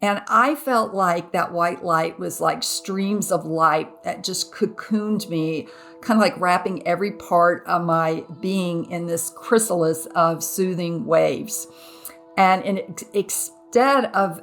And I felt like that white light was like streams of light that just cocooned me, kind of like wrapping every part of my being in this chrysalis of soothing waves. And instead of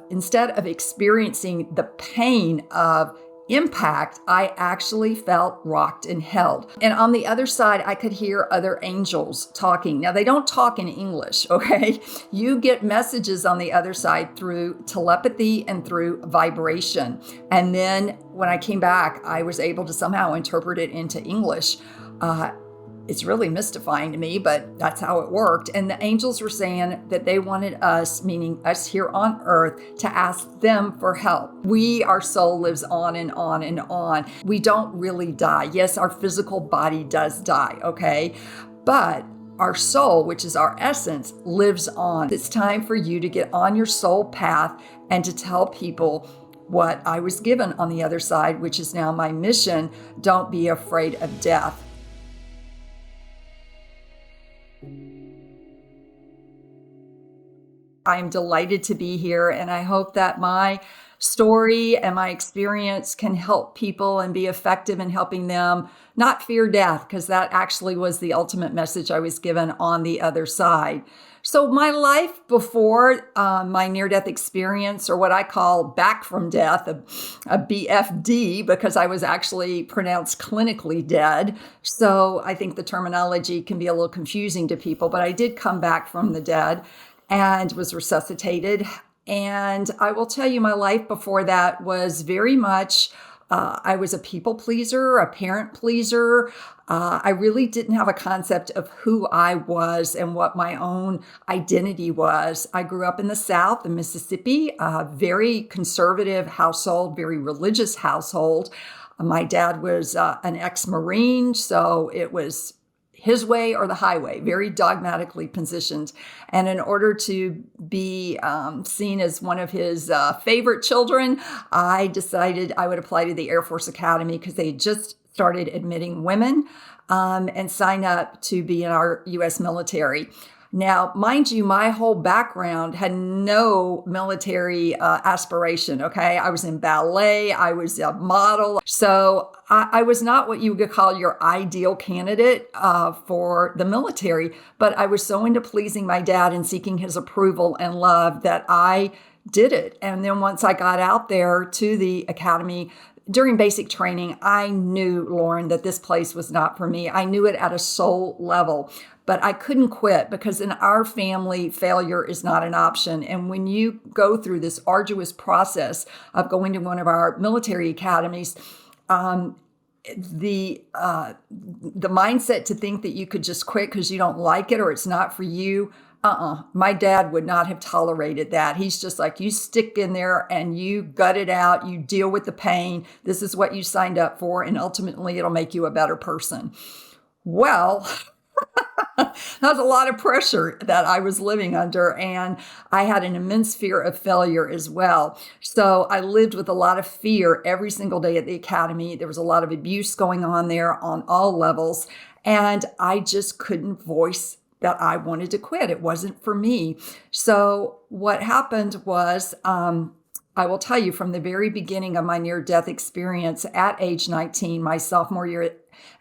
experiencing the pain of impact, I actually felt rocked and held. And on the other side, I could hear other angels talking. Now, they don't talk in English, okay? You get messages on the other side through telepathy and through vibration. And then when I came back, I was able to somehow interpret it into English. It's really mystifying to me, but that's how it worked. And the angels were saying that they wanted us, meaning us here on earth, to ask them for help. Our soul lives on and on and on. We don't really die. Yes, our physical body does die, okay? But our soul, which is our essence, lives on. It's time for you to get on your soul path and to tell people what I was given on the other side, which is now my mission. Don't be afraid of death. I'm delighted to be here, and I hope that my story and my experience can help people and be effective in helping them not fear death, because that actually was the ultimate message I was given on the other side. So my life before my near-death experience, or what I call back from death, a BFD, because I was actually pronounced clinically dead. So I think the terminology can be a little confusing to people, but I did come back from the dead and was resuscitated. And I will tell you, my life before that was very much, I was a people pleaser, a parent pleaser. I really didn't have a concept of who I was and what my own identity was. I grew up in the South, in Mississippi, a very conservative household, very religious household. My dad was an ex-Marine, so it was his way or the highway, very dogmatically positioned. And in order to be seen as one of his favorite children, I decided I would apply to the Air Force Academy because they had just started admitting women and sign up to be in our U.S. military. Now, mind you, my whole background had no military aspiration, okay? I was in ballet, I was a model. So I was not what you would call your ideal candidate for the military, but I was so into pleasing my dad and seeking his approval and love that I did it. And then once I got out there to the academy, during basic training, I knew, Lauren, that this place was not for me. I knew it at a soul level, but I couldn't quit because in our family, failure is not an option. And when you go through this arduous process of going to one of our military academies, the mindset to think that you could just quit because you don't like it or it's not for you, my dad would not have tolerated that. He's just like, you stick in there and you gut it out. You deal with the pain. This is what you signed up for. And ultimately it'll make you a better person. Well, that was a lot of pressure that I was living under. And I had an immense fear of failure as well. So I lived with a lot of fear every single day at the academy. There was a lot of abuse going on there on all levels. And I just couldn't voice that I wanted to quit. It wasn't for me. So what happened was, I will tell you from the very beginning of my near-death experience at age 19, my sophomore year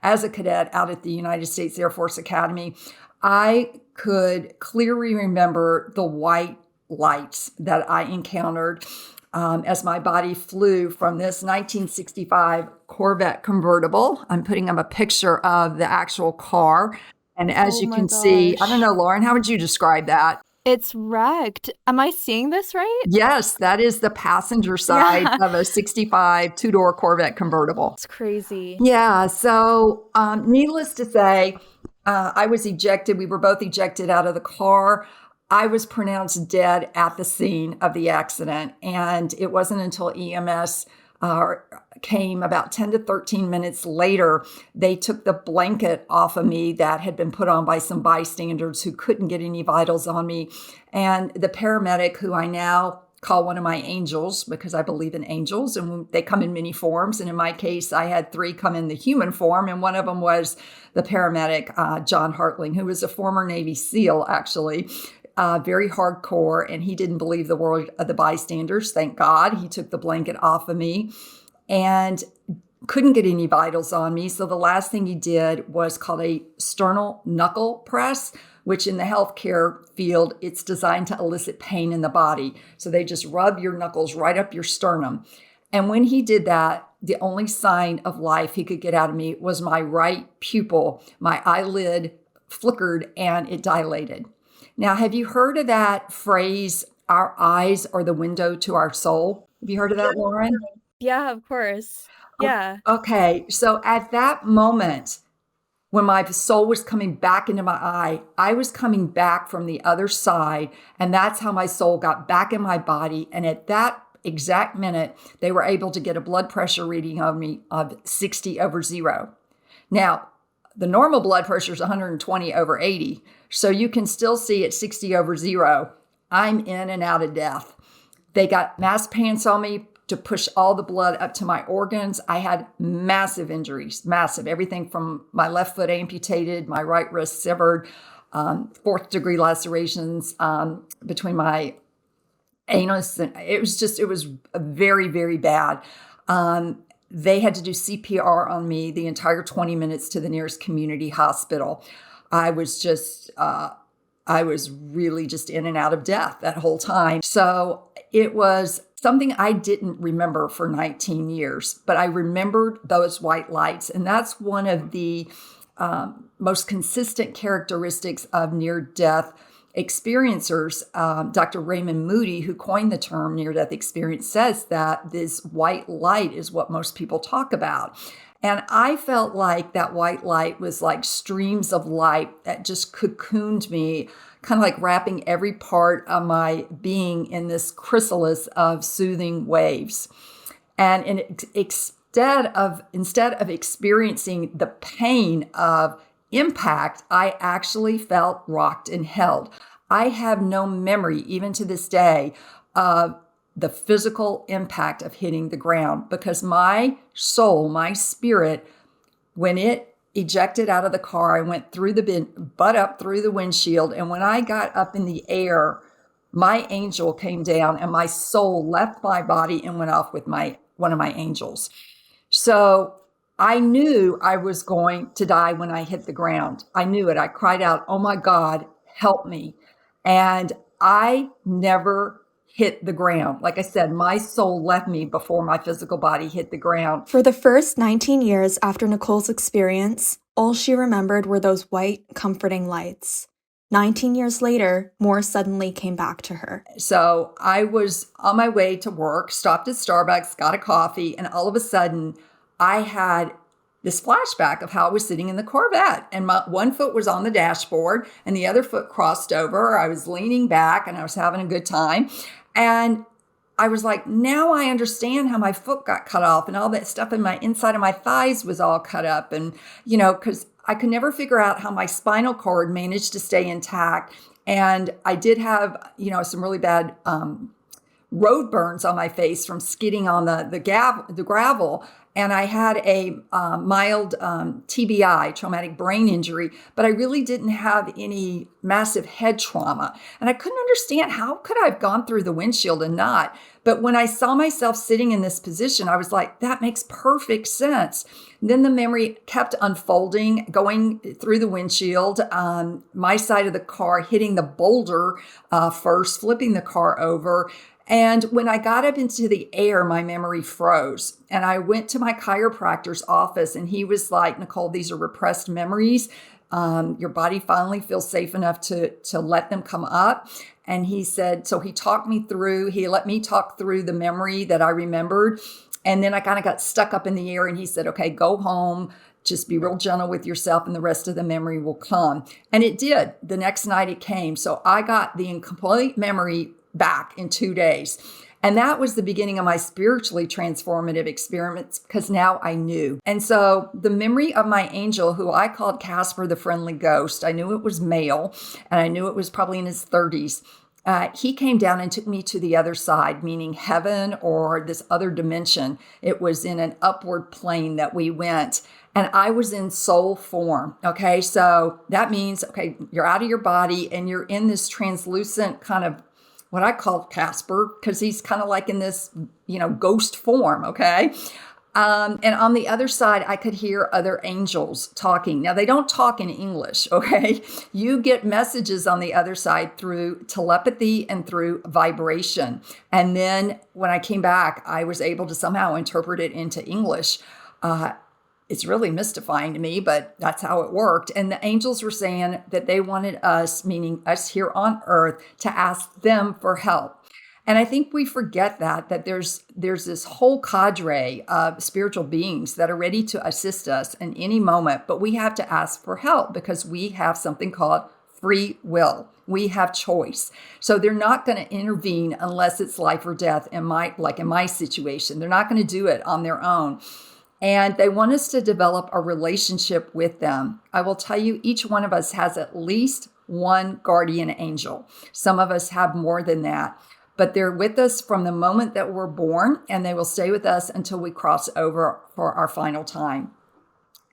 as a cadet out at the United States Air Force Academy, I could clearly remember the white lights that I encountered as my body flew from this 1965 Corvette convertible. I'm putting up a picture of the actual car. And as you can see, I don't know, Lauren, how would you describe that? It's wrecked. Am I seeing this right? Yes, that is the passenger side of a 65 two-door Corvette convertible. It's crazy. Yeah, so needless to say, I was ejected. We were both ejected out of the car. I was pronounced dead at the scene of the accident. And it wasn't until EMS came about 10 to 13 minutes later, they took the blanket off of me that had been put on by some bystanders who couldn't get any vitals on me. And the paramedic, who I now call one of my angels, because I believe in angels and they come in many forms. And in my case, I had 3 come in the human form. And one of them was the paramedic, John Hartling, who was a former Navy SEAL, actually, very hardcore. And he didn't believe the word of the bystanders. Thank God. He took the blanket off of me and couldn't get any vitals on me. So the last thing he did was called a sternal knuckle press, which in the healthcare field, it's designed to elicit pain in the body. So they just rub your knuckles right up your sternum. And when he did that, the only sign of life he could get out of me was my right pupil. My eyelid flickered and it dilated. Now, have you heard of that phrase, our eyes are the window to our soul? Have you heard of that, Lauren? Yeah, of course. Yeah. Okay, so at that moment, when my soul was coming back into my eye, I was coming back from the other side, and that's how my soul got back in my body. And at that exact minute, they were able to get a blood pressure reading of me of 60/0. Now, the normal blood pressure is 120/80, so you can still see at 60/0, I'm in and out of death. They got mass pants on me to push all the blood up to my organs. I had massive injuries, massive, everything from my left foot amputated, my right wrist severed, 4th-degree lacerations between my anus. And it was very, very bad. They had to do CPR on me the entire 20 minutes to the nearest community hospital. I was really just in and out of death that whole time. So it was something I didn't remember for 19 years, but I remembered those white lights. And that's one of the most consistent characteristics of near-death experiencers. Dr. Raymond Moody, who coined the term near-death experience, says that this white light is what most people talk about. And I felt like that white light was like streams of light that just cocooned me, kind of like wrapping every part of my being in this chrysalis of soothing waves. And instead of experiencing the pain of impact, I actually felt rocked and held. I have no memory, even to this day, of the physical impact of hitting the ground, because my soul, my spirit, when it ejected out of the car, I went through butt up through the windshield. And when I got up in the air, my angel came down and my soul left my body and went off with one of my angels. So I knew I was going to die when I hit the ground. I knew it. I cried out, "Oh my God, help me." And I never hit the ground. Like I said, my soul left me before my physical body hit the ground. For the first 19 years after Nicole's experience, all she remembered were those white, comforting lights. 19 years later, more suddenly came back to her. So I was on my way to work, stopped at Starbucks, got a coffee, and all of a sudden I had this flashback of how I was sitting in the Corvette, and my one foot was on the dashboard and the other foot crossed over. I was leaning back and I was having a good time. And I was like, now I understand how my foot got cut off and all that stuff in my inside of my thighs was all cut up. And, because I could never figure out how my spinal cord managed to stay intact. And I did have, some really bad road burns on my face from skidding on the gravel. And I had a mild TBI, traumatic brain injury, but I really didn't have any massive head trauma. And I couldn't understand, how could I have gone through the windshield and not? But when I saw myself sitting in this position, I was like, that makes perfect sense. And then the memory kept unfolding, going through the windshield, my side of the car, hitting the boulder first, flipping the car over. And when I got up into the air, my memory froze. And I went to my chiropractor's office and he was like, "Nicole, these are repressed memories. Your body finally feels safe enough to let them come up." And he said, so he let me talk through the memory that I remembered. And then I kind of got stuck up in the air and he said, "Okay, go home. Just be real gentle with yourself and the rest of the memory will come." And it did. The next night it came. So I got the incomplete memory back in 2 days. And that was the beginning of my spiritually transformative experiments, because now I knew. And so the memory of my angel, who I called Casper the Friendly Ghost, I knew it was male and I knew it was probably in his 30s. he came down and took me to the other side, meaning heaven or this other dimension. It was in an upward plane that we went. And I was in soul form. Okay. So that means, okay, you're out of your body and you're in this translucent kind of what I call Casper, because he's kind of like in this, ghost form. Okay. And on the other side, I could hear other angels talking. Now, they don't talk in English, okay? You get messages on the other side through telepathy and through vibration. And then when I came back, I was able to somehow interpret it into English. It's really mystifying to me, but that's how it worked. And the angels were saying that they wanted us, meaning us here on earth, to ask them for help. And I think we forget that there's this whole cadre of spiritual beings that are ready to assist us in any moment, but we have to ask for help because we have something called free will. We have choice. So they're not going to intervene unless it's life or death in my situation. They're not going to do it on their own. And they want us to develop a relationship with them. I will tell you, each one of us has at least one guardian angel. Some of us have more than that. But they're with us from the moment that we're born, and they will stay with us until we cross over for our final time.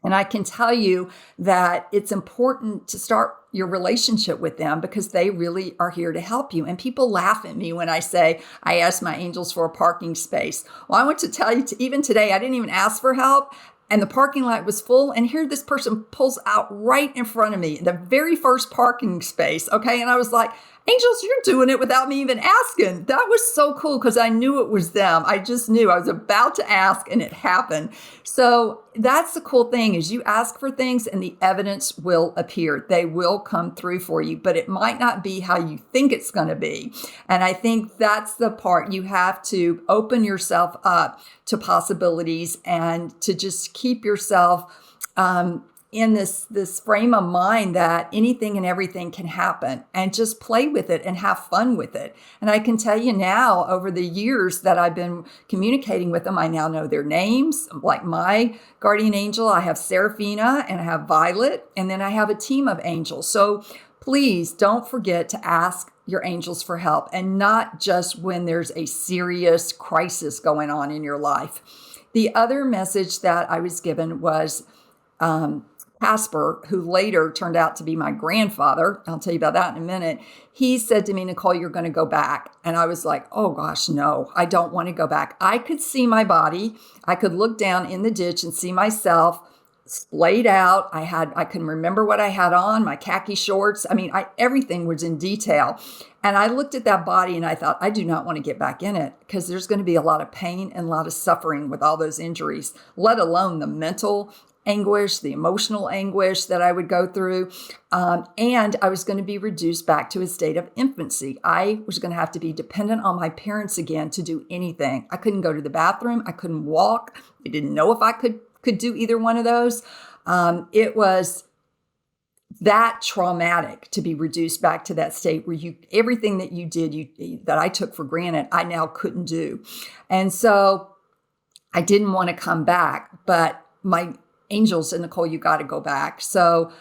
And I can tell you that it's important to start your relationship with them because they really are here to help you. And people laugh at me when I say, I asked my angels for a parking space. Well, I want to tell you, even today, I didn't even ask for help. And the parking lot was full. And here this person pulls out right in front of me, the very first parking space. Okay. And I was like, angels, you're doing it without me even asking. That was so cool because I knew it was them. I just knew I was about to ask and it happened. So that's the cool thing is you ask for things and the evidence will appear. They will come through for you, but it might not be how you think it's going to be. And I think that's the part you have to open yourself up to possibilities and to just keep yourself in this frame of mind that anything and everything can happen and just play with it and have fun with it. And I can tell you now, over the years that I've been communicating with them, I now know their names. Like my guardian angel, I have Seraphina and I have Violet, and then I have a team of angels. So please don't forget to ask your angels for help, and not just when there's a serious crisis going on in your life. The other message that I was given was Casper, who later turned out to be my grandfather. I'll tell you about that in a minute. He said to me, Nicole, you're going to go back. And I was like, oh gosh, no, I don't want to go back. I could see my body. I could look down in the ditch and see myself splayed out. I can remember what I had on, my khaki shorts. I mean, everything was in detail. And I looked at that body and I thought, I do not want to get back in it because there's going to be a lot of pain and a lot of suffering with all those injuries, let alone the mental anguish, the emotional anguish that I would go through. And I was going to be reduced back to a state of infancy. I was going to have to be dependent on my parents again to do anything. I couldn't go to the bathroom. I couldn't walk. I didn't know if I could do either one of those. It was that traumatic to be reduced back to that state where everything that you did, that I took for granted, I now couldn't do. And so I didn't want to come back, but my angels said, Nicole, you got to go back. So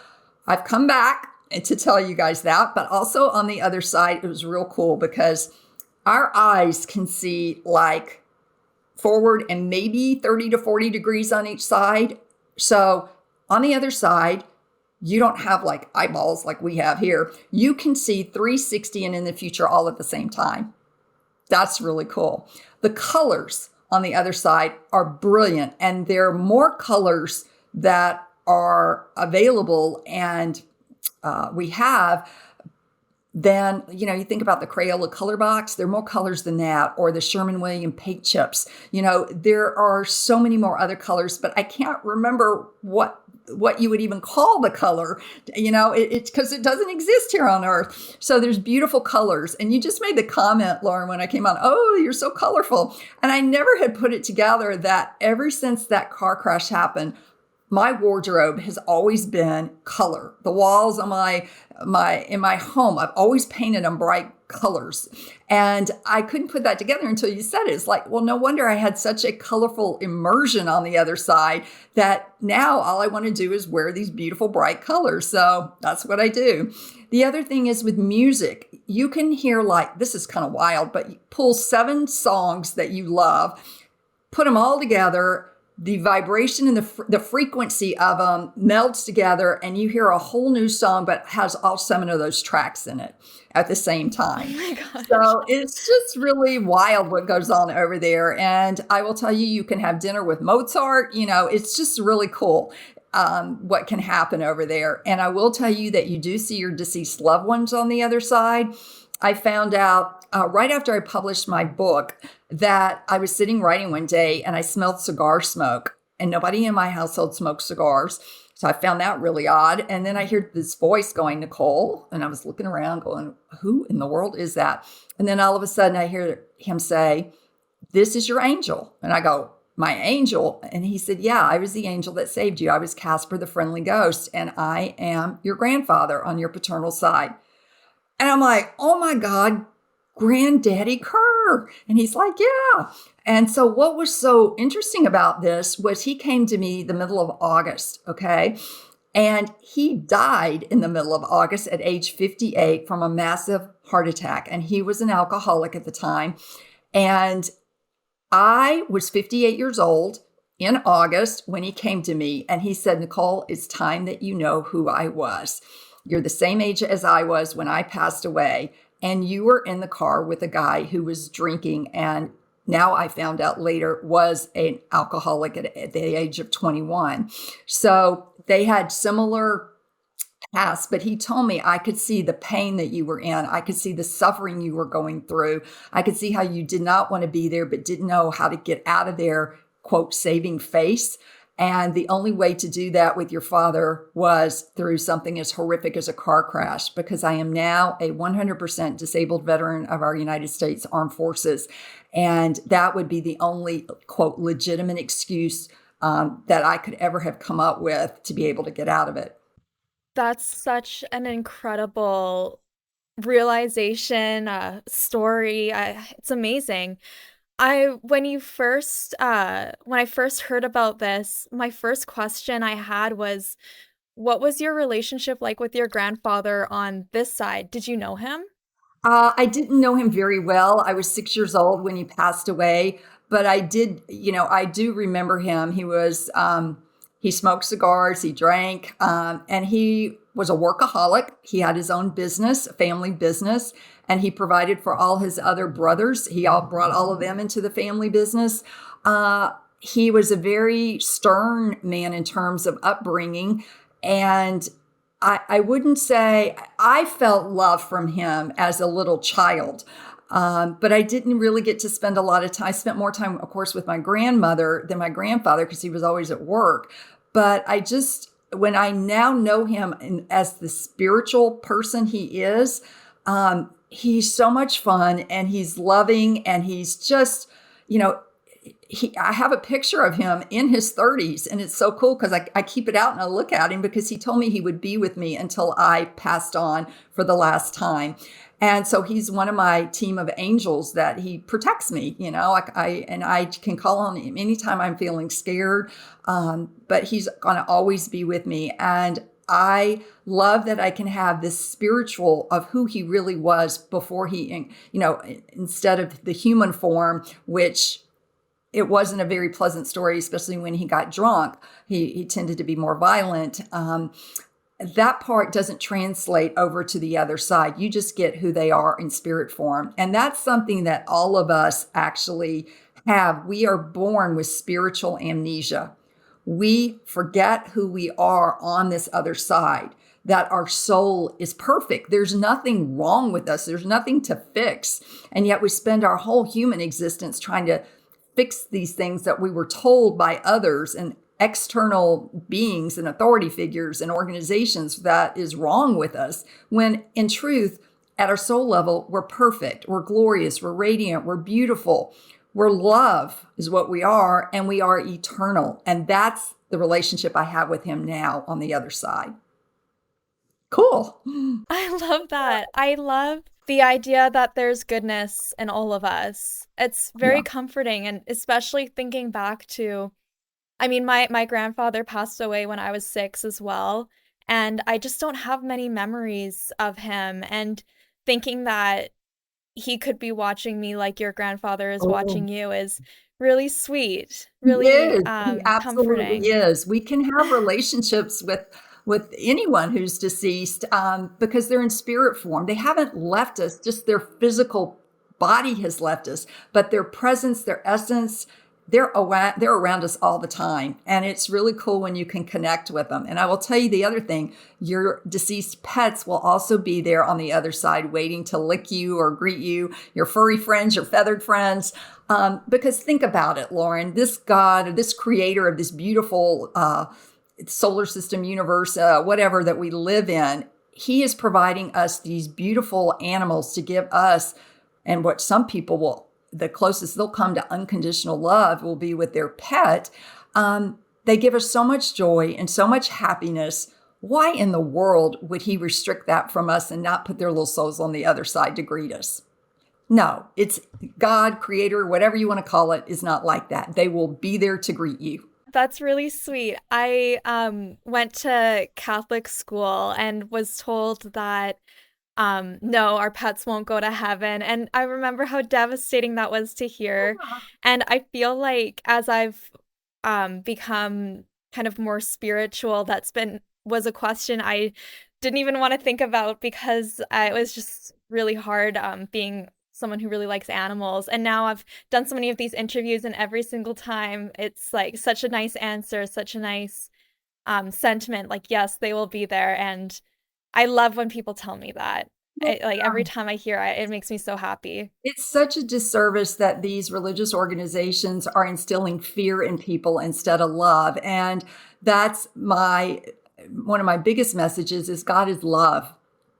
I've come back to tell you guys that, but also on the other side, it was real cool because our eyes can see like forward and maybe 30 to 40 degrees on each side. So on the other side, you don't have like eyeballs like we have here. You can see 360 and in the future all at the same time. That's really cool. The colors on the other side are brilliant, and there are more colors that are available and we have then, you think about the Crayola color box, there are more colors than that, or the Sherman-Williams paint chips. There are so many more other colors, but I can't remember what you would even call the color, it's because it doesn't exist here on Earth. So there's beautiful colors. And you just made the comment, Lauren, when I came on, oh, you're so colorful. And I never had put it together that ever since that car crash happened, my wardrobe has always been color. The walls on in my home, I've always painted them bright colors. And I couldn't put that together until you said it. It's like, well, no wonder I had such a colorful immersion on the other side that now all I want to do is wear these beautiful bright colors. So that's what I do. The other thing is with music, you can hear, like, this is kind of wild, but you pull 7 songs that you love, put them all together, the vibration and the frequency of them melds together, and you hear a whole new song, but has all 7 of those tracks in it at the same Oh time. my gosh. So it's just really wild what goes on over there. And I will tell you, you can have dinner with Mozart. It's just really cool what can happen over there. And I will tell you that you do see your deceased loved ones on the other side. I found out right after I published my book that I was sitting writing one day and I smelled cigar smoke, and nobody in my household smoked cigars. So I found that really odd. And then I hear this voice going, Nicole. And I was looking around going, who in the world is that? And then all of a sudden I hear him say, this is your angel. And I go, my angel? And he said, yeah, I was the angel that saved you. I was Casper the Friendly Ghost, and I am your grandfather on your paternal side. And I'm like, oh my God, Granddaddy Kerr. And he's like, yeah. And so what was so interesting about this was he came to me the middle of August, okay? And he died in the middle of August at age 58 from a massive heart attack. And he was an alcoholic at the time. And I was 58 years old in August when he came to me, and he said, Nicole, it's time that you know who I was. You're the same age as I was when I passed away, and you were in the car with a guy who was drinking, and now I found out later was an alcoholic at the age of 21. So they had similar past, but he told me I could see the pain that you were in. I could see the suffering you were going through. I could see how you did not want to be there, but didn't know how to get out of there, quote, saving face. And the only way to do that with your father was through something as horrific as a car crash, because I am now a 100% disabled veteran of our United States Armed Forces. And that would be the only, quote, legitimate excuse that I could ever have come up with to be able to get out of it. That's such an incredible realization, story. It's amazing. When I first heard about this, my first question I had was, what was your relationship like with your grandfather on this side? Did you know him? I didn't know him very well. I was 6 years old when he passed away, but I did, I do remember him. He smoked cigars, he drank, and he was a workaholic. He had his own business, a family business, and he provided for all his other brothers. He all brought all of them into the family business. He was a very stern man in terms of upbringing, and I wouldn't say I felt love from him as a little child, but I didn't really get to spend a lot of time. I spent more time, of course, with my grandmother than my grandfather because he was always at work. But when I now know him as the spiritual person he is, he's so much fun, and he's loving, and he's just, I have a picture of him in his 30s, and it's so cool because I keep it out and I look at him because he told me he would be with me until I passed on for the last time. And so he's one of my team of angels that he protects me, I can call on him anytime I'm feeling scared. But he's going to always be with me. And I love that I can have this spiritual of who he really was before he, instead of the human form, which it wasn't a very pleasant story, especially when he got drunk. He tended to be more violent. That part doesn't translate over to the other side. You just get who they are in spirit form. And that's something that all of us actually have. We are born with spiritual amnesia. We forget who we are on this other side, that our soul is perfect. There's nothing wrong with us. There's nothing to fix. And yet we spend our whole human existence trying to fix these things that we were told by others and external beings and authority figures and organizations that is wrong with us, when in truth, at our soul level, we're perfect, we're glorious, we're radiant, we're beautiful, we're love is what we are, and we are eternal. And that's the relationship I have with him now on the other side. Cool. I love that. I love the idea that there's goodness in all of us. It's very Yeah. comforting, and especially thinking back to, my grandfather passed away when I was 6 as well, and I just don't have many memories of him. And thinking that he could be watching me like your grandfather is Oh, watching you is really sweet, he really, is. He absolutely comforting. is. We can have relationships with anyone who's deceased because they're in spirit form. They haven't left us; just their physical body has left us, but their presence, their essence, they're around us all the time, and it's really cool when you can connect with them. And I will tell you the other thing: your deceased pets will also be there on the other side, waiting to lick you or greet you. Your furry friends, your feathered friends. Because think about it, Lauren, this God, this creator of this beautiful solar system, universe, whatever that we live in, he is providing us these beautiful animals to give us, and what some people will, the closest they'll come to unconditional love will be with their pet. They give us so much joy and so much happiness. Why in the world would he restrict that from us and not put their little souls on the other side to greet us? No, it's God, creator, whatever you want to call it, is not like that. They will be there to greet you. That's really sweet. I went to Catholic school and was told that no, our pets won't go to heaven. And I remember how devastating that was to hear. And I feel like as I've become kind of more spiritual, was a question I didn't even want to think about because it was just really hard being someone who really likes animals. And now I've done so many of these interviews, and every single time it's like such a nice answer, such a nice sentiment, like, yes, they will be there. And I love when people tell me that. Like every time I hear it, it makes me so happy. It's such a disservice that these religious organizations are instilling fear in people instead of love. And that's one of my biggest messages is God is love.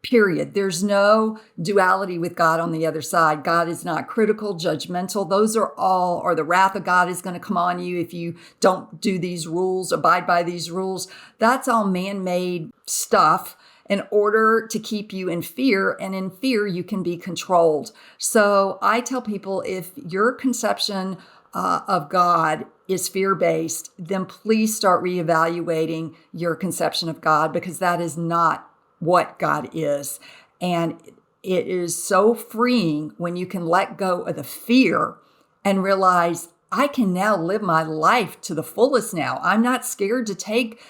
Period. There's no duality with God on the other side. God is not critical, judgmental. Those are all, or the wrath of God is going to come on you if you don't do these rules, abide by these rules. That's all man-made stuff in order to keep you in fear. And in fear, you can be controlled. So I tell people, if your conception of God is fear-based, then please start reevaluating your conception of God, because that is not what God is. And it is so freeing when you can let go of the fear and realize I can now live my life to the fullest now. I'm not scared to take,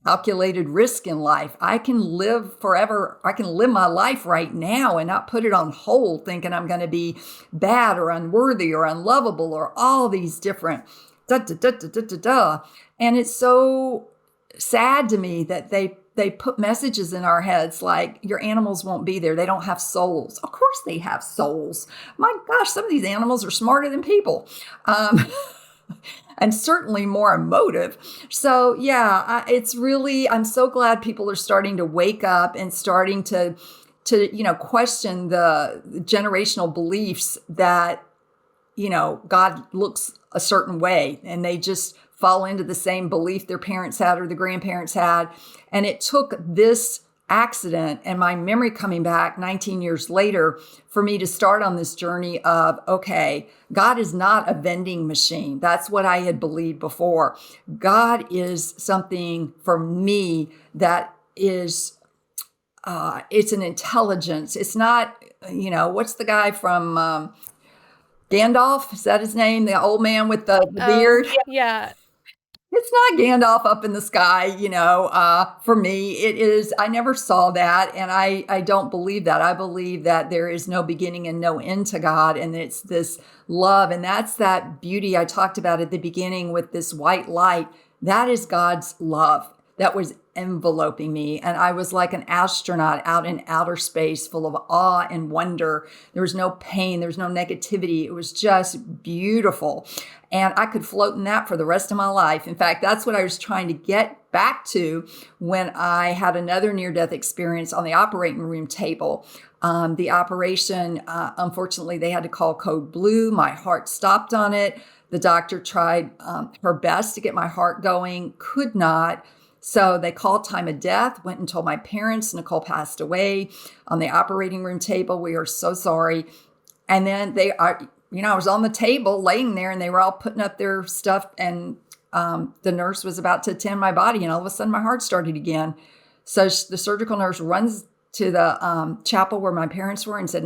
calculated risk in life. I can live forever. I can live my life right now and not put it on hold thinking I'm going to be bad or unworthy or unlovable or all these different da da da da da da da. And it's so sad to me that they put messages in our heads like your animals won't be there. They don't have souls. Of course they have souls. My gosh, some of these animals are smarter than people. And certainly more emotive. So yeah, I'm so glad people are starting to wake up and starting to question the generational beliefs that, God looks a certain way and they just fall into the same belief their parents had or the grandparents had. And it took this accident and my memory coming back 19 years later for me to start on this journey of, okay, God is not a vending machine. That's what I had believed before. God is something for me that is, it's an intelligence. It's not, what's the guy from Gandalf? Is that his name? The old man with the beard? Oh, yeah. It's not Gandalf up in the sky, for me. It is, I never saw that. And I don't believe that. I believe that there is no beginning and no end to God. And it's this love. And that's that beauty I talked about at the beginning with this white light. That is God's love that was enveloping me. And I was like an astronaut out in outer space full of awe and wonder. There was no pain. There was no negativity. It was just beautiful. And I could float in that for the rest of my life. In fact, that's what I was trying to get back to when I had another near-death experience on the operating room table. The operation, unfortunately, they had to call code blue. My heart stopped on it. The doctor tried her best to get my heart going, could not. So they called time of death, went and told my parents. Nicole passed away on the operating room table. We are so sorry. And then I was on the table laying there and they were all putting up their stuff and the nurse was about to attend my body and all of a sudden my heart started again. So the surgical nurse runs to the chapel where my parents were and said,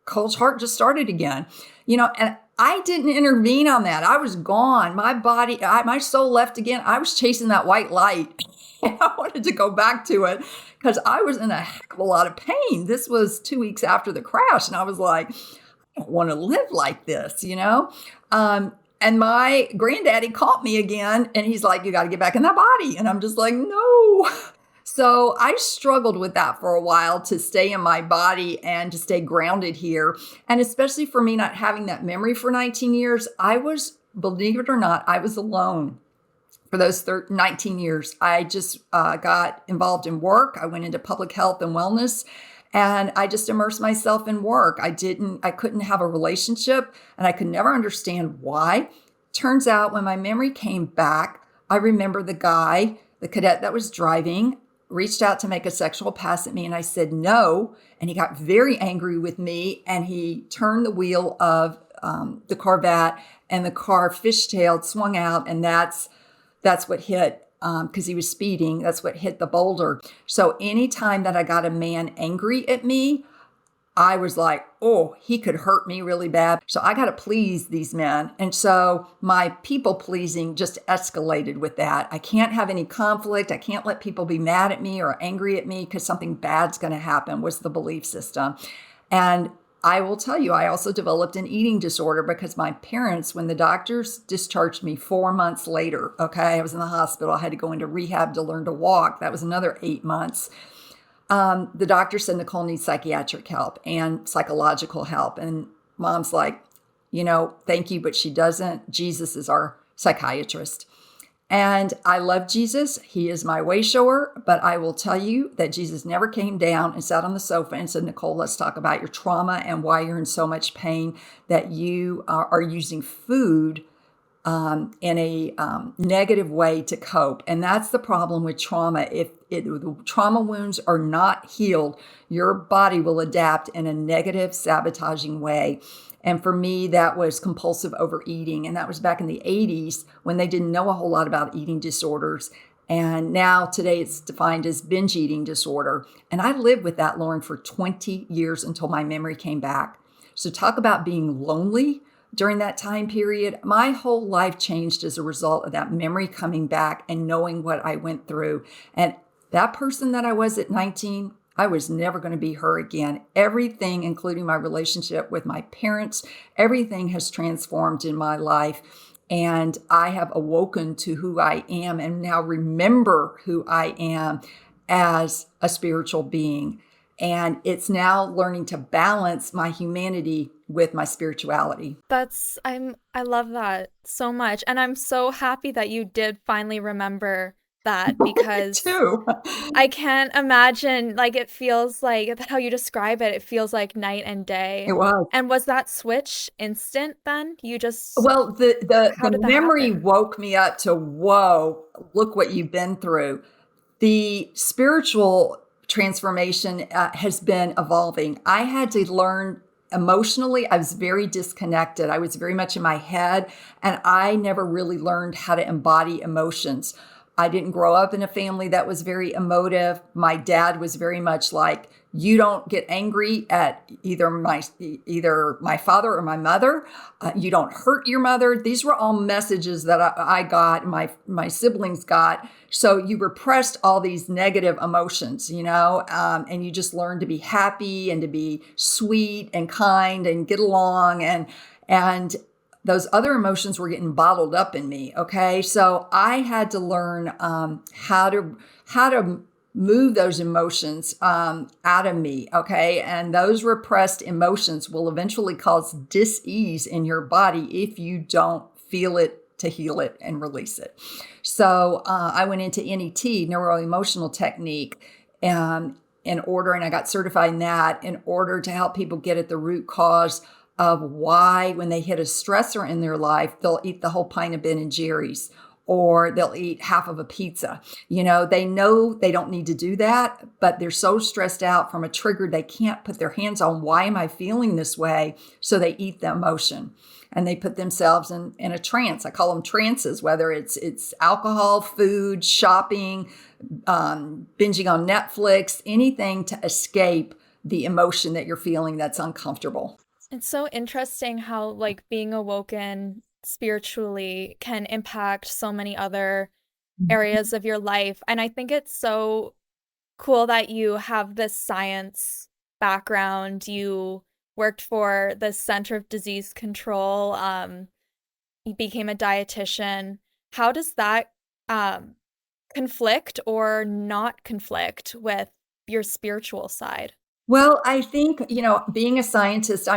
Nicole's heart just started again, and I didn't intervene on that. I was gone. My body, my soul left again. I was chasing that white light. And I wanted to go back to it because I was in a heck of a lot of pain. This was 2 weeks after the crash. And I was like, I don't want to live like this, And my granddaddy caught me again. And he's like, you got to get back in that body. And I'm just like, no. So I struggled with that for a while to stay in my body and to stay grounded here. And especially for me not having that memory for 19 years, believe it or not, I was alone. For those 19 years, I just got involved in work. I went into public health and wellness, and I just immersed myself in work. I couldn't have a relationship, and I could never understand why. Turns out when my memory came back, I remember the cadet that was driving, reached out to make a sexual pass at me, and I said no. And he got very angry with me, and he turned the wheel of the Corvette, and the car fishtailed, swung out, and that's what hit, because he was speeding, that's what hit the boulder. So anytime that I got a man angry at me, I was like, oh, he could hurt me really bad. So I got to please these men. And so my people pleasing just escalated with that. I can't have any conflict. I can't let people be mad at me or angry at me because something bad's going to happen, was the belief system. And I will tell you, I also developed an eating disorder because my parents, when the doctors discharged me 4 months later, I was in the hospital. I had to go into rehab to learn to walk. That was another 8 months. The doctor said Nicole needs psychiatric help and psychological help. And mom's like, thank you, but she doesn't. Jesus is our psychiatrist. And I love Jesus. He is my way shower. But I will tell you that Jesus never came down and sat on the sofa and said, Nicole, let's talk about your trauma and why you're in so much pain that you are using food in a negative way to cope. And that's the problem with trauma. If the trauma wounds are not healed, your body will adapt in a negative, sabotaging way. And for me, that was compulsive overeating. And that was back in the 80s when they didn't know a whole lot about eating disorders. And now today it's defined as binge eating disorder. And I lived with that, Lauren, for 20 years until my memory came back. So talk about being lonely during that time period. My whole life changed as a result of that memory coming back and knowing what I went through. And that person that I was at 19, I was never going to be her again. Everything, including my relationship with my parents, everything has transformed in my life. And I have awoken to who I am and now remember who I am as a spiritual being. And it's now learning to balance my humanity with my spirituality. I love that so much. And I'm so happy that you did finally remember that, because Me too. I can't imagine, it feels like how you describe it. It feels like night and day. It was. And was that switch instant then? You just, Well, how the did that memory happen? woke me up to, whoa, look what you've been through. The spiritual transformation has been evolving. I had to learn emotionally. I was very disconnected. I was very much in my head, and I never really learned how to embody emotions. I didn't grow up in a family that was very emotive. My dad was very much like, you don't get angry at either my father or my mother. You don't hurt your mother. These were all messages that I got, my siblings got. So you repressed all these negative emotions, and you just learned to be happy and to be sweet and kind and get along, and those other emotions were getting bottled up in me. Okay. So I had to learn how to move those emotions out of me. Okay. And those repressed emotions will eventually cause dis-ease in your body if you don't feel it to heal it and release it. So I went into NET, neuro-emotional technique, and I got certified in that in order to help people get at the root cause of why, when they hit a stressor in their life, they'll eat the whole pint of Ben and Jerry's, or they'll eat half of a pizza. They know they don't need to do that, but they're so stressed out from a trigger, they can't put their hands on, why am I feeling this way? So they eat the emotion. and they put themselves in a trance. I call them trances, whether it's alcohol, food, shopping, binging on Netflix, anything to escape the emotion that you're feeling that's uncomfortable. It's so interesting how like being awoken spiritually can impact so many other areas of your life. And I think it's so cool that you have this science background. You worked for the Center of Disease Control. You became a dietitian. How does that conflict or not conflict with your spiritual side? Well, I think, being a scientist, I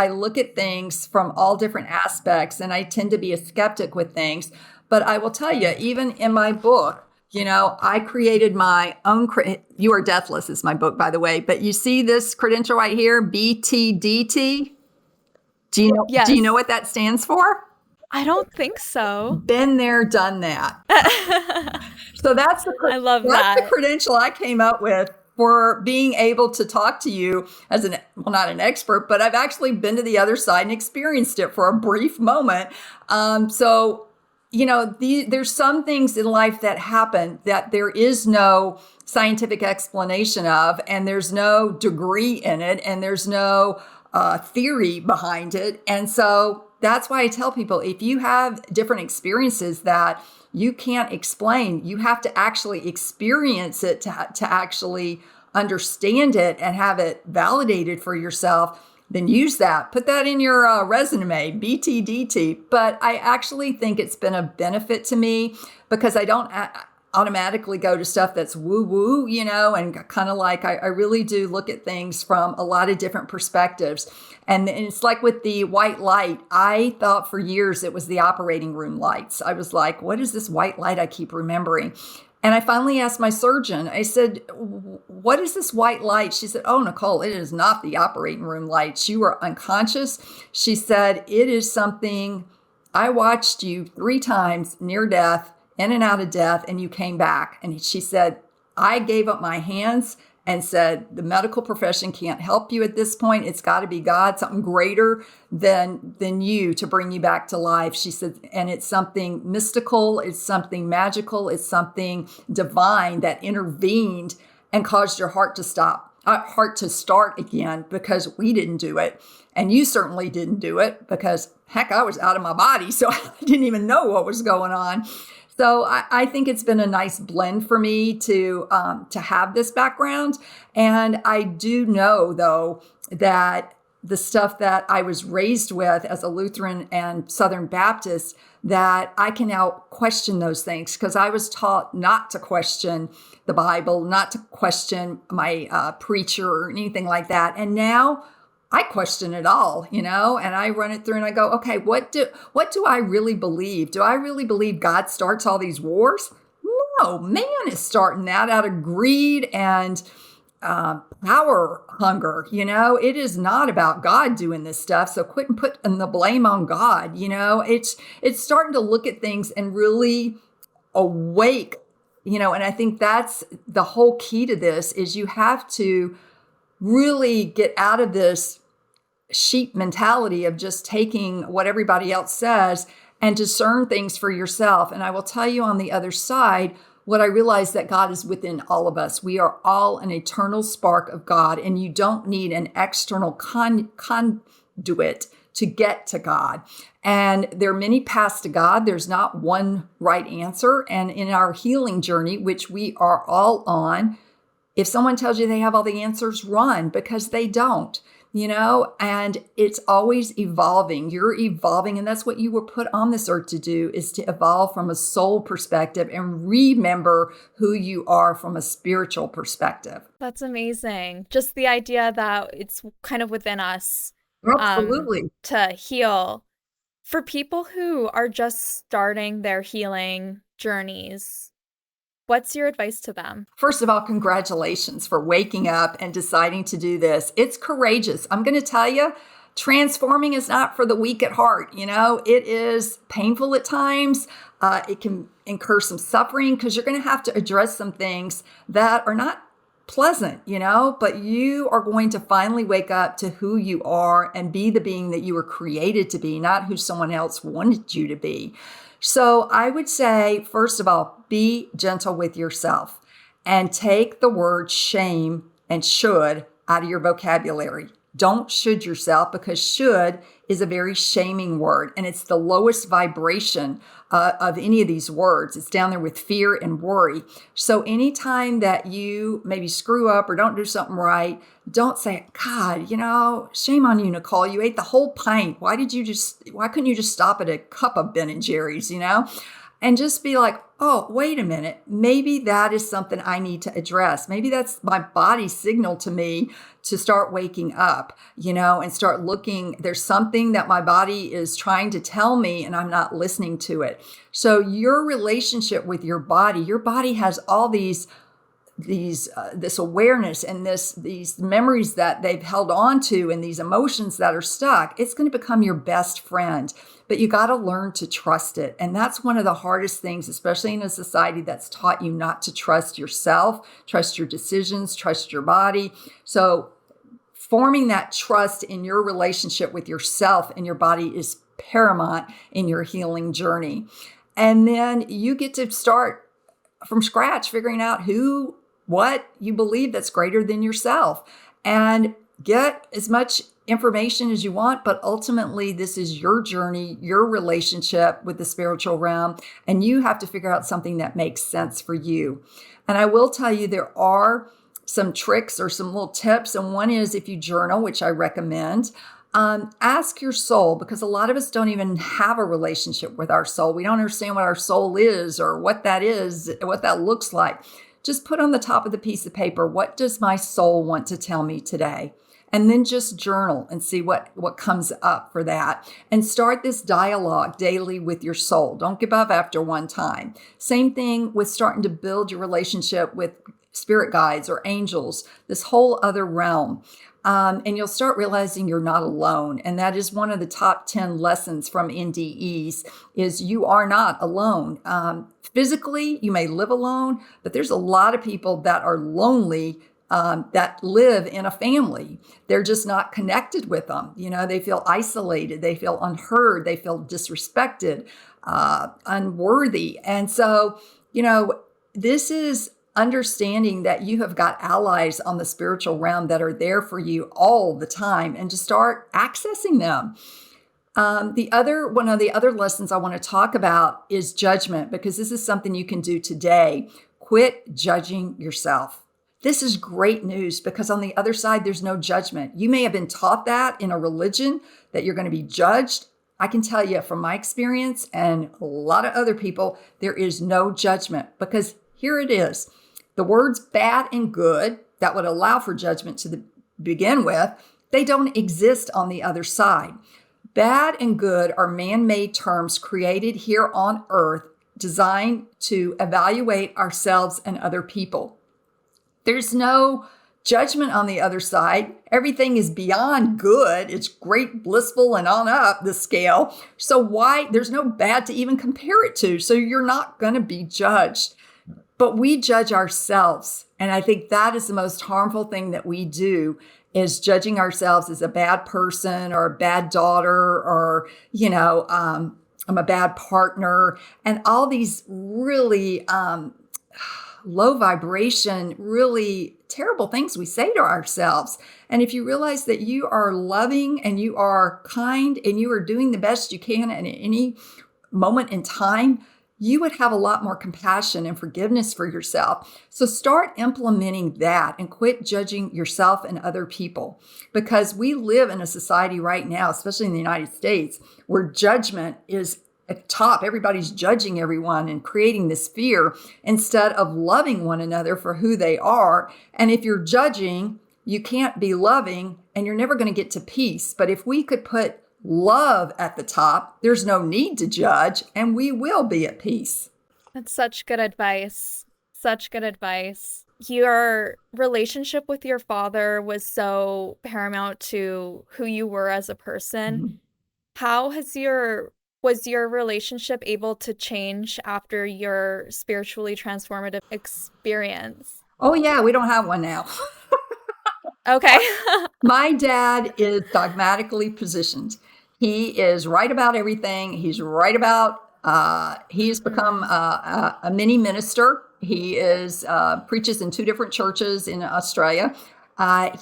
look at things from all different aspects, and I tend to be a skeptic with things. But I will tell you, even in my book, I created my own, You Are Deathless is my book, by the way. But you see this credential right here, BTDT? Do you know Yes. what that stands for? I don't think so. Been there, done that. So I love that's the that. credential I came up with for being able to talk to you as not an expert, but I've actually been to the other side and experienced it for a brief moment. There's some things in life that happen that there is no scientific explanation of, and there's no degree in it, and there's no theory behind it. And so that's why I tell people, if you have different experiences that you can't explain, you have to actually experience it to actually understand it and have it validated for yourself. Then use that. Put that in your resume, BTDT. But I actually think it's been a benefit to me because I don't automatically go to stuff that's woo-woo, and kind of like I really do look at things from a lot of different perspectives. And it's like with the white light, I thought for years it was the operating room lights. I was like, what is this white light I keep remembering? And I finally asked my surgeon, I said, what is this white light? She said, oh, Nicole, it is not the operating room lights. You were unconscious. She said, it is something, I watched you 3 times near death, in and out of death, and you came back. And she said, I gave up my hands and said, the medical profession can't help you at this point. It's got to be God, something greater than you to bring you back to life. She said, and it's something mystical, it's something magical, it's something divine that intervened and caused your heart to start again, because we didn't do it. And you certainly didn't do it because, heck, I was out of my body. So I didn't even know what was going on. So I think it's been a nice blend for me to have this background. And I do know, though, that the stuff that I was raised with as a Lutheran and Southern Baptist, that I can now question those things because I was taught not to question the Bible, not to question my preacher or anything like that. And now I question it all, and I run it through and I go, okay, what do I really believe? Do I really believe God starts all these wars? No, man is starting that out of greed and power hunger. It is not about God doing this stuff. So quit putting the blame on God. It's starting to look at things and really awake, and I think that's the whole key to this is you have to really get out of this sheep mentality of just taking what everybody else says and discern things for yourself. And I will tell you on the other side, what I realize that God is within all of us. We are all an eternal spark of God, and you don't need an external conduit to get to God. And there are many paths to God. There's not one right answer. And in our healing journey, which we are all on, if someone tells you they have all the answers, run, because they don't, and it's always evolving. You're evolving. And that's what you were put on this earth to do, is to evolve from a soul perspective and remember who you are from a spiritual perspective. That's amazing. Just the idea that it's kind of within us Absolutely. to heal. For people who are just starting their healing journeys, what's your advice to them? First of all, congratulations for waking up and deciding to do this. It's courageous. I'm going to tell you, transforming is not for the weak at heart. It is painful at times. It can incur some suffering because you're going to have to address some things that are not pleasant, but you are going to finally wake up to who you are and be the being that you were created to be, not who someone else wanted you to be. So I would say, first of all, be gentle with yourself and take the word shame and should out of your vocabulary. Don't should yourself, because should is a very shaming word, and it's the lowest vibration of any of these words. It's down there with fear and worry. So anytime that you maybe screw up or don't do something right, don't say, God, shame on you, Nicole. You ate the whole pint. Why couldn't you just stop at a cup of Ben and Jerry's, And just be like, oh, wait a minute. Maybe that is something I need to address. Maybe that's my body's signal to me to start waking up, and start looking. There's something that my body is trying to tell me and I'm not listening to it. So your relationship with your body has all this awareness and these memories that they've held on to and these emotions that are stuck. It's going to become your best friend, but you got to learn to trust it. And that's one of the hardest things, especially in a society that's taught you not to trust yourself, trust your decisions, trust your body. So forming that trust in your relationship with yourself and your body is paramount in your healing journey. And then you get to start from scratch, figuring out what you believe that's greater than yourself, and get as much information as you want. But ultimately, this is your journey, your relationship with the spiritual realm, and you have to figure out something that makes sense for you. And I will tell you, there are some tricks or some little tips. And one is, if you journal, which I recommend, ask your soul, because a lot of us don't even have a relationship with our soul. We don't understand what our soul is or what that is, what that looks like. Just put on the top of the piece of paper, what does my soul want to tell me today? And then just journal and see what comes up for that. And start this dialogue daily with your soul. Don't give up after one time. Same thing with starting to build your relationship with spirit guides or angels, this whole other realm. And you'll start realizing you're not alone. And that is one of the top 10 lessons from NDEs, is you are not alone. Physically, you may live alone, but there's a lot of people that are lonely that live in a family. They're just not connected with them. They feel isolated. They feel unheard. They feel disrespected, unworthy. And so, this is understanding that you have got allies on the spiritual realm that are there for you all the time, and to start accessing them. One of the other lessons I want to talk about is judgment, because this is something you can do today. Quit judging yourself. This is great news, because on the other side, there's no judgment. You may have been taught that in a religion, that you're going to be judged. I can tell you from my experience and a lot of other people, there is no judgment, because here it is. The words bad and good that would allow for judgment to begin with, they don't exist on the other side. Bad and good are man-made terms created here on earth, designed to evaluate ourselves and other people. There's no judgment on the other side. Everything is beyond good. It's great, blissful, and on up the scale. So there's no bad to even compare it to. So you're not going to be judged. But we judge ourselves. And I think that is the most harmful thing that we do, is judging ourselves as a bad person or a bad daughter, or, I'm a bad partner, and all these really low vibration, really terrible things we say to ourselves. And if you realize that you are loving and you are kind and you are doing the best you can at any moment in time, you would have a lot more compassion and forgiveness for yourself. So start implementing that and quit judging yourself and other people, because we live in a society right now, especially in the United States, where judgment is at the top. Everybody's judging everyone and creating this fear instead of loving one another for who they are. And if you're judging, you can't be loving, and you're never going to get to peace. But if we could put love at the top, there's no need to judge, and we will be at peace. That's such good advice. Such good advice. Your relationship with your father was so paramount to who you were as a person. Mm-hmm. How was your relationship able to change after your spiritually transformative experience? Oh, yeah, we don't have one now. Okay. My dad is dogmatically positioned. He is right about everything. He's right about, he's become Mm. a mini minister. He is preaches in two different churches in Australia.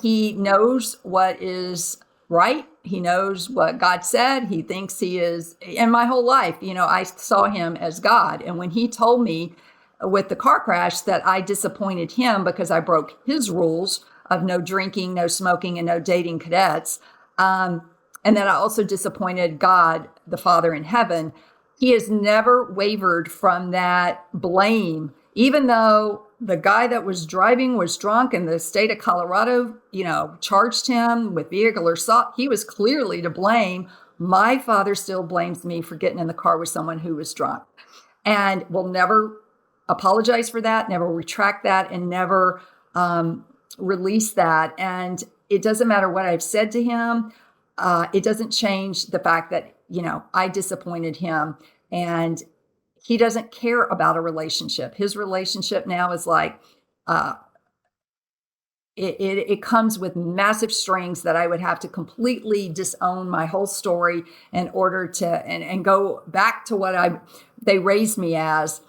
He knows what is right. He knows what God said. He thinks he is, and my whole life, I saw him as God. And when he told me with the car crash that I disappointed him because I broke his rules of no drinking, no smoking, and no dating cadets. And that I also disappointed God, the Father in heaven. He has never wavered from that blame, even though the guy that was driving was drunk and the state of Colorado, charged him with vehicular assault. He was clearly to blame. My father still blames me for getting in the car with someone who was drunk and will never apologize for that, never retract that, and never release that. And it doesn't matter what I've said to him. It doesn't change the fact that, I disappointed him and he doesn't care about a relationship. His relationship now is like, uh, it comes with massive strings that I would have to completely disown my whole story in order to and go back to what they raised me as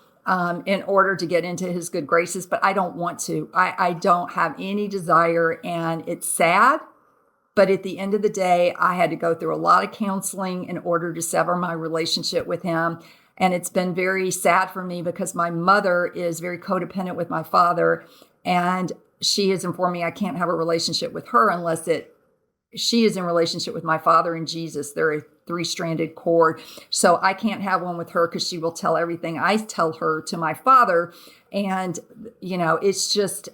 in order to get into his good graces. But I don't want to. I don't have any desire, and it's sad. But at the end of the day, I had to go through a lot of counseling in order to sever my relationship with him. And it's been very sad for me because my mother is very codependent with my father. And she has informed me I can't have a relationship with her unless she is in relationship with my father and Jesus. They're a three-stranded cord. So I can't have one with her because she will tell everything I tell her to my father. And, it's just,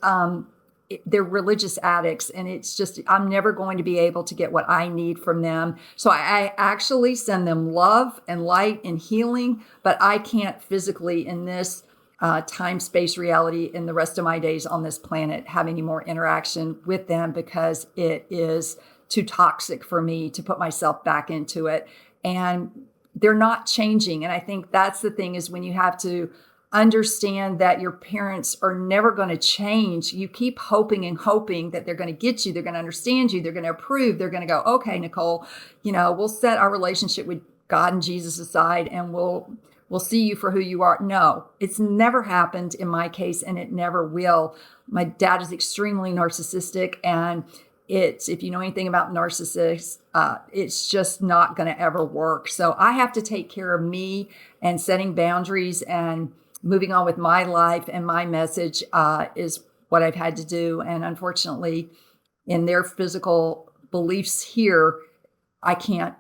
they're religious addicts, and it's just, I'm never going to be able to get what I need from them. So I actually send them love and light and healing, but I can't physically in this time, space, reality in the rest of my days on this planet have any more interaction with them because it is too toxic for me to put myself back into it. And they're not changing. And I think that's the thing, is when you have to understand that your parents are never going to change. You keep hoping and hoping that they're going to get you, they're going to understand you, they're going to approve, they're going to go, okay, Nicole, we'll set our relationship with God and Jesus aside and we'll see you for who you are. No, it's never happened in my case, and it never will. My dad is extremely narcissistic, and if you know anything about narcissists, it's just not going to ever work. So I have to take care of me and setting boundaries and moving on with my life, and my message is what I've had to do. And unfortunately, in their physical beliefs here, I can't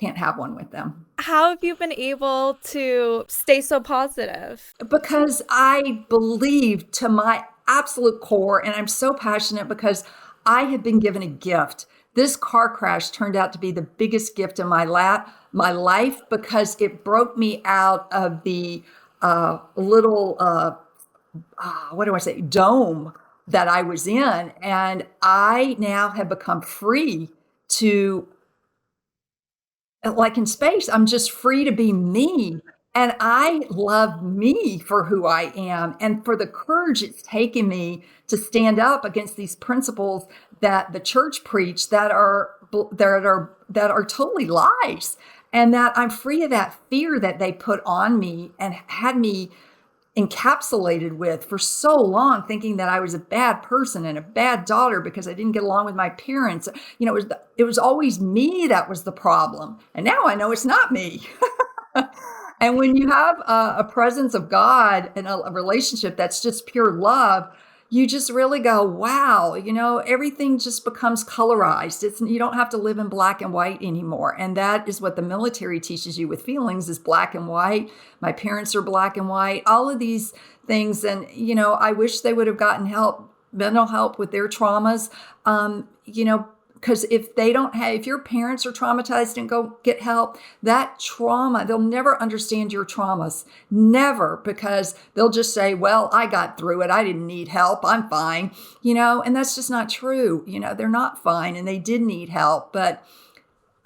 have one with them. How have you been able to stay so positive? Because I believe to my absolute core, and I'm so passionate because I have been given a gift. This car crash turned out to be the biggest gift in my life because it broke me out of the little, dome that I was in. And I now have become free to, like in space, I'm just free to be me. And I love me for who I am and for the courage it's taken me to stand up against these principles that the church preach that are totally lies. And that I'm free of that fear that they put on me and had me encapsulated with for so long, thinking that I was a bad person and a bad daughter because I didn't get along with my parents. It was always me that was the problem. And now I know it's not me. And when you have a presence of God and a relationship that's just pure love, you just really go, wow, everything just becomes colorized. You don't have to live in black and white anymore. And that is what the military teaches you with feelings, is black and white. My parents are black and white, all of these things. And, I wish they would have gotten mental help with their traumas. Because if your parents are traumatized and go get help, that trauma, they'll never understand your traumas. Never, because they'll just say, well, I got through it. I didn't need help. I'm fine. And that's just not true. They're not fine, and they did need help. But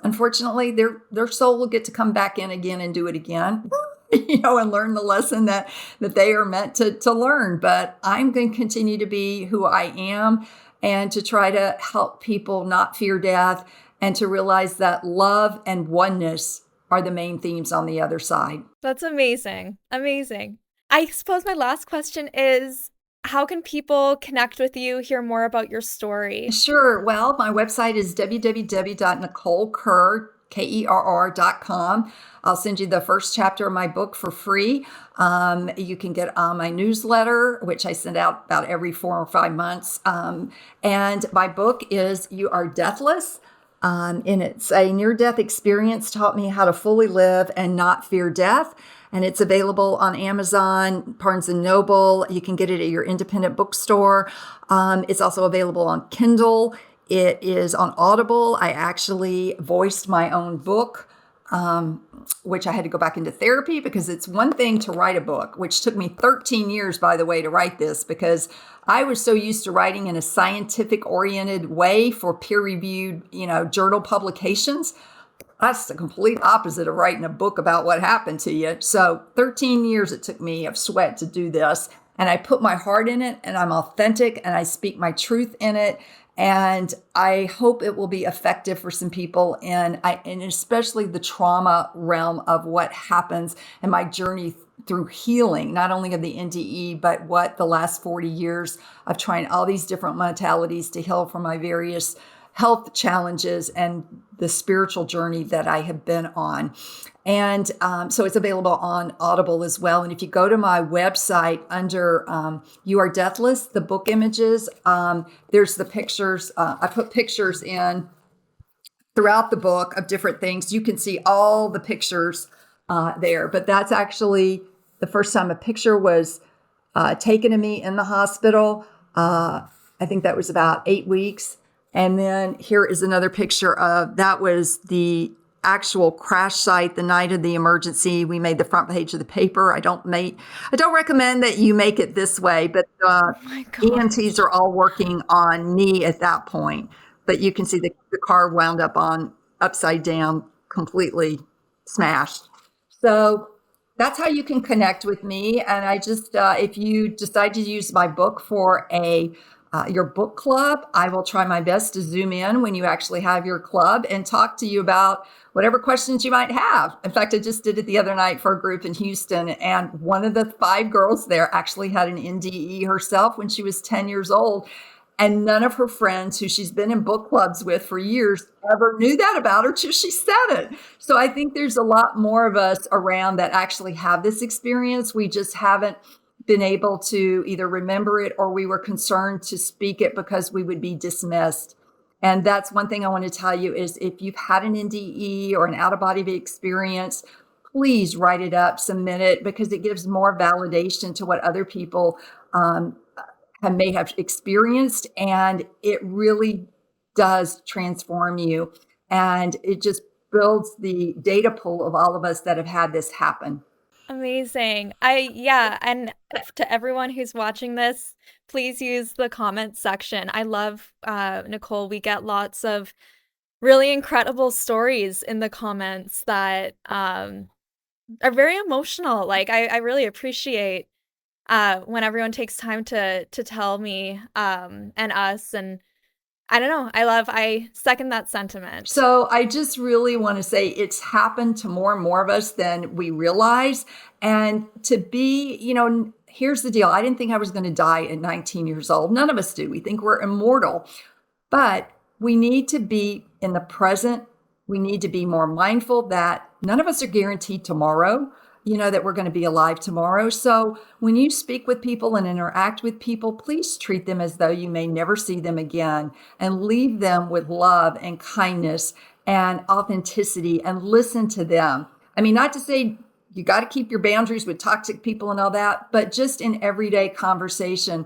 unfortunately, their soul will get to come back in again and do it again. and learn the lesson that they are meant to learn. But I'm going to continue to be who I am and to try to help people not fear death and to realize that love and oneness are the main themes on the other side. That's amazing. Amazing. I suppose my last question is, how can people connect with you, hear more about your story? Sure. Well, my website is www.nicolekerr.com. I'll send you the first chapter of my book for free. You can get my newsletter, which I send out about every 4 or 5 months. And my book is You Are Deathless. And it's a near-death experience taught me how to fully live and not fear death. And it's available on Amazon, Barnes & Noble. You can get it at your independent bookstore. It's also available on Kindle. It is on Audible. I actually voiced my own book, which I had to go back into therapy because it's one thing to write a book, which took me 13 years, by the way, to write this because I was so used to writing in a scientific-oriented way for peer-reviewed, journal publications. That's the complete opposite of writing a book about what happened to you. So 13 years it took me of sweat to do this. And I put my heart in it and I'm authentic and I speak my truth in it. And I hope it will be effective for some people and especially the trauma realm of what happens and my journey through healing, not only of the NDE, but what the last 40 years of trying all these different modalities to heal from my various health challenges and the spiritual journey that I have been on. And so it's available on Audible as well. And if you go to my website under You Are Deathless, the book images, there's the pictures. I put pictures in throughout the book of different things. You can see all the pictures there. But that's actually the first time a picture was taken of me in the hospital. I think that was about 8 weeks. And then here is another picture of that was the actual crash site the night of the emergency. We made the front page of the paper. I don't recommend that you make it this way, but my gosh. EMTs are all working on me at that point. But you can see the car wound up on upside down, completely smashed. So that's how you can connect with me. And I just, if you decide to use my book for your book club, I will try my best to zoom in when you actually have your club and talk to you about whatever questions you might have. In fact, I just did it the other night for a group in Houston, and one of the 5 girls there actually had an NDE herself when she was 10 years old. And none of her friends who she's been in book clubs with for years ever knew that about her till she said it. So I think there's a lot more of us around that actually have this experience. We just haven't been able to either remember it or we were concerned to speak it because we would be dismissed. And that's one thing I want to tell you is if you've had an NDE or an out-of-body experience, please write it up, submit it, because it gives more validation to what other people may have experienced. And it really does transform you. And it just builds the data pool of all of us that have had this happen. Amazing. And to everyone who's watching this, please use the comments section. I love, Nicole, we get lots of really incredible stories in the comments that are very emotional. Like I really appreciate when everyone takes time to tell me and us, and I don't know, I second that sentiment. So I just really want to say it's happened to more and more of us than we realize. And to be, here's the deal. I didn't think I was going to die at 19 years old. None of us do. We think we're immortal. But we need to be in the present. We need to be more mindful that none of us are guaranteed tomorrow, that we're going to be alive tomorrow. So when you speak with people and interact with people, please treat them as though you may never see them again and leave them with love and kindness and authenticity and listen to them. I mean, not to say you got to keep your boundaries with toxic people and all that, but just in everyday conversation,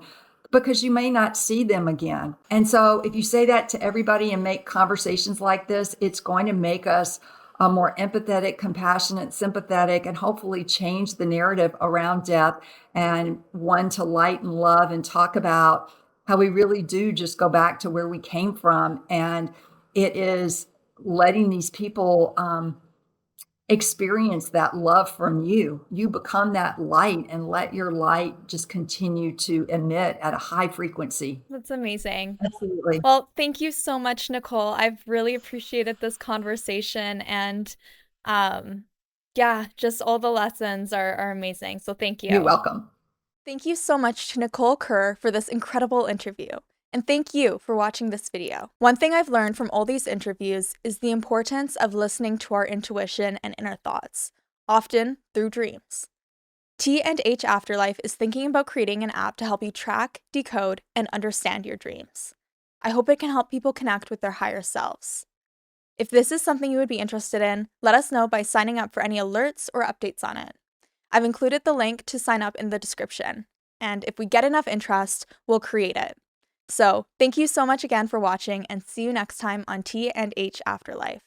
because you may not see them again. And so if you say that to everybody and make conversations like this, it's going to make us more empathetic, compassionate, sympathetic, and hopefully change the narrative around death and one to light and love and talk about how we really do just go back to where we came from. And it is letting these people experience that love from you. You become that light and let your light just continue to emit at a high frequency. That's amazing. Absolutely. Well, thank you so much, Nicole. I've really appreciated this conversation and um yeah, just all the lessons are amazing. So thank You're you. welcome. Thank you so much to Nicole Kerr for this incredible interview. And thank you for watching this video. One thing I've learned from all these interviews is the importance of listening to our intuition and inner thoughts, often through dreams. T&H Afterlife is thinking about creating an app to help you track, decode, and understand your dreams. I hope it can help people connect with their higher selves. If this is something you would be interested in, let us know by signing up for any alerts or updates on it. I've included the link to sign up in the description, and if we get enough interest, we'll create it. So, thank you so much again for watching, and see you next time on T&H Afterlife.